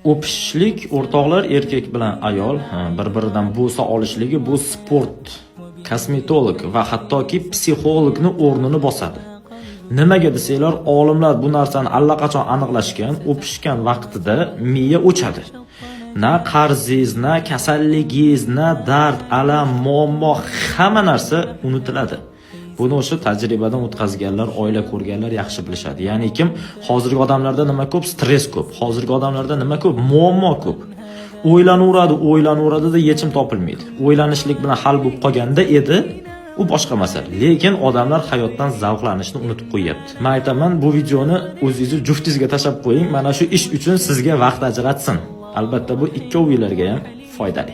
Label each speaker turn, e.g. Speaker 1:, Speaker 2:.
Speaker 1: O'pishlik o'rtoqlar erkak bilan ayol bir-biridan bo'sa olishligi bu sport, kosmetolog va hattoki psixologni o'rnini bosadi. Nimaga desanglar, olimlar bu narsani allaqachon aniqlashgan, o'pishgan vaqtida miya o'chadi. Na qarzingiz, na kasalligingiz, na dard, alam, muammo, hamma narsa unutiladi. Buni o'sha tajribadan o'tkazganlar, oila ko'rganlar yaxshi bilishadi. Ya'ni kim hozirgi odamlarda nima ko'p? Stress ko'p. Hozirgi odamlarda nima ko'p? Muammo ko'p. O'ylanaveradi-da yechim topilmaydi. O'ylanishlik bilan hal bo'lib qolganda edi, u boshqa masala. Lekin odamlar hayotdan zavqlanishni unutib qo'yapti. Men aytaman, bu videoni o'zingiz juftingizga tashab qo'ying, mana shu ish uchun sizga vaqt ajratsin. Albatta bu ikkovingizlarga ham foydali.